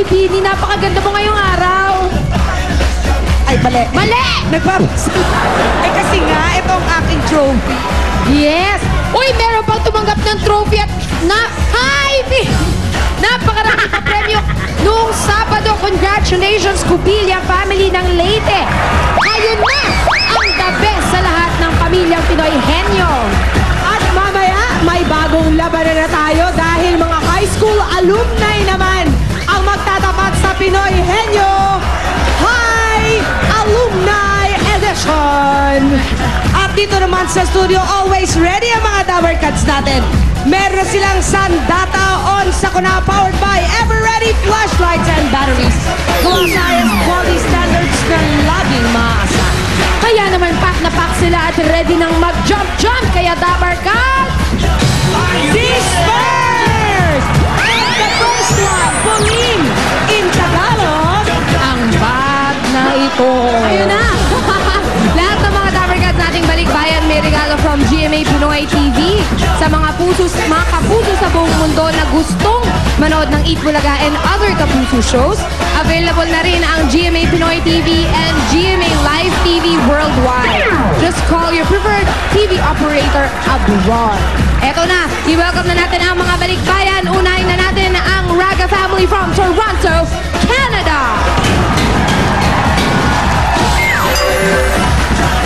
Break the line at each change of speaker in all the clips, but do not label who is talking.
Bini. Napakaganda mo ngayong araw.
Ay, mali.
Mali!
Eh kasi nga, ito ang aking trophy.
Yes! Uy, meron pang tumanggap ng trophy at napakaraming pa premyo noong Sabado. Congratulations, Cubilla family ng Leyte. Kayo na ang the best sa lahat ng pamilyang Pinoy Henyo.
At mamaya, may bagong labanan na tayo dahil mga high school alumni naman ang magtatapat sa Pinoy Henyo High Alumni Edition. At dito naman sa studio, always ready ang mga Tower Cats natin. Meron silang Sandata on Sakuna powered by Ever-Ready flashlights and batteries. Gawa sa highest quality standards na laging maaasahan.
Kaya naman pack na pack sila at ready nang mag-jump-jump. Kaya Dabar Cats,
Disperse! And the first one, Pauline in Tagalog.
ang bag na ito. Ayun na. Lahat ng mga Dabar Cats nating balikbayan may regalo from GMA Pinoy TV. Sa mga kapuso sa buong mundo na gustong manood ng Eat Bulaga and other kapuso shows, available na rin ang GMA Pinoy TV and GMA Live TV worldwide. Just call your preferred TV operator abroad. Eto na, i-welcome na natin ang mga balikbayan. Unahin na natin ang Raga family from Toronto, Canada.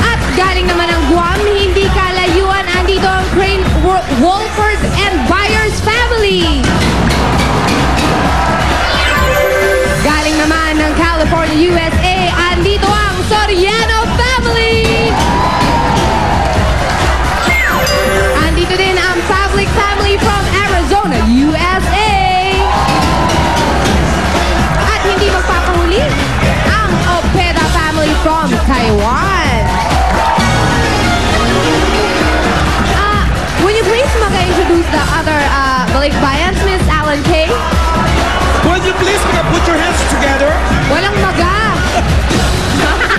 At galing naman ang Guam, hindi kalayuan, andito ang Crane, Wolford and Byers family. Galing naman ng California, USA, andito ang Soriano family. Andito din ang Pavlik family from Arizona, USA. At hindi magpapahuli, ang Opeda family from Taiwan. Will you please maka-introduce the other balikbayans, Miss Alan Kay?
Would you please put your hands together?
Walang maga.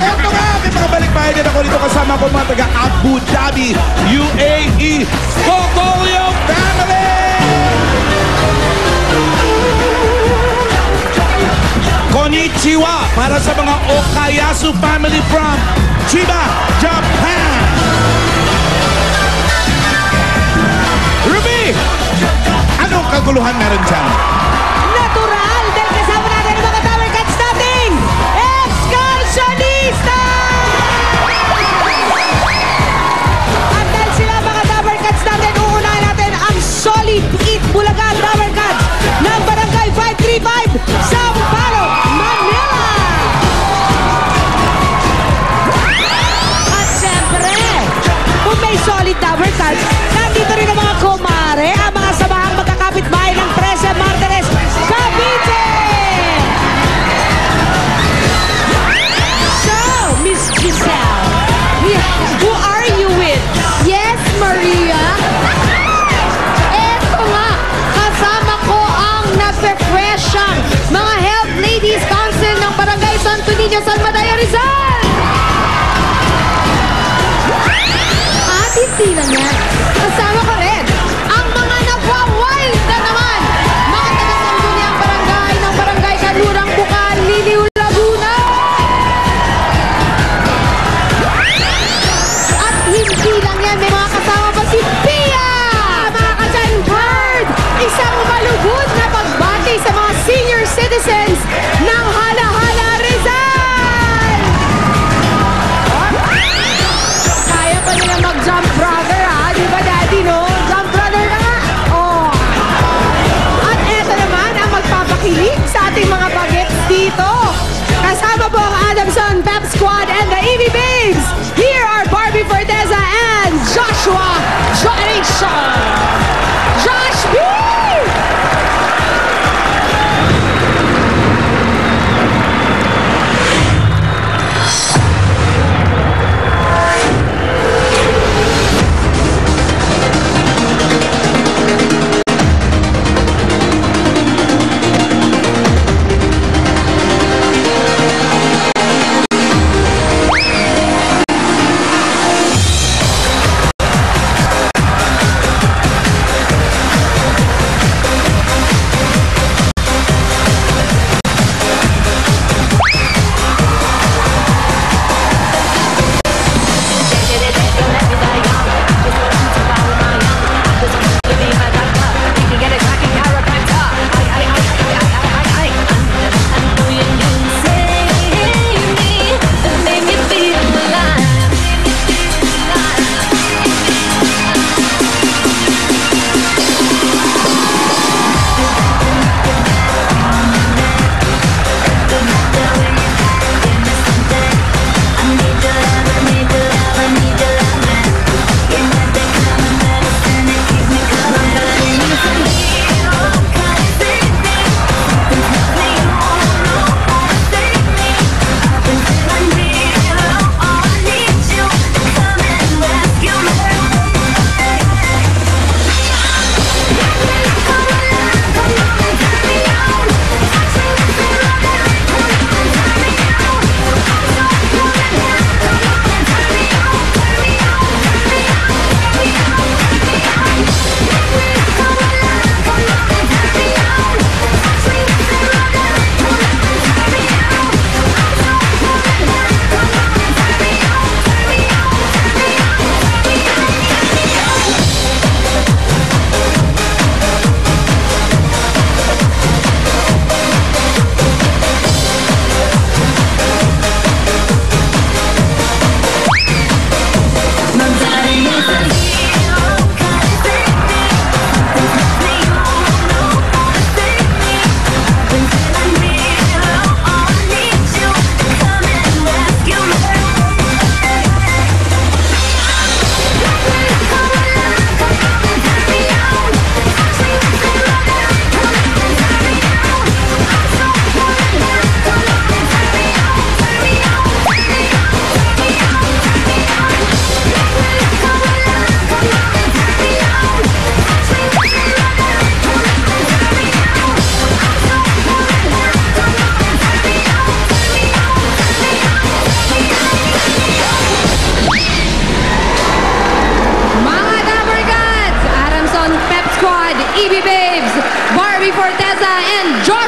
Eto nga, may mga balikbayan din ako dito kasama ko mga taga Abu Dhabi, UAE, Cogolio family! Konnichiwa para sa mga Okayasu family from Chiba, Japan. Ruby, anong kaguluhan meron dyan?
Natural dahil kasama natin ang mga Tower Cats nating Excursionista! At dahil sila mga Tower Cats natin, uunahin natin ang Solid Eat Bulaga Tower Cats ng Barangay 535, Sampalo, Manila! At syempre, kung may Solid Tower Cats, nandito rin ang mga kumare, ang mga samahang magkakapit-bahay ng 13 Martires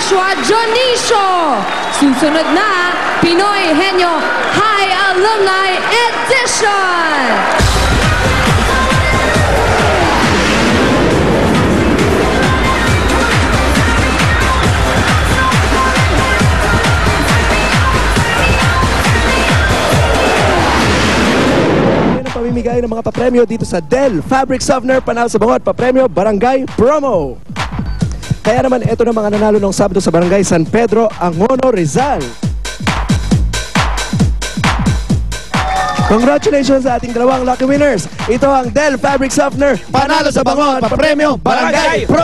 Joshua Jonicio. Susunod na, Pinoy Henyo High Alumni Edition.
Pamimigay ng mga papremyo dito sa Del Fabric Softener, Panalo sa Bangot, papremyo Barangay Promo. Kaya naman ito na mga nanalo ng Sabado sa Barangay San Pedro, Angono, Rizal. Congratulations sa ating dalawang lucky winners. Ito ang Del Fabric Softener, Panalo sa Bangot, papremyo Barangay Promo.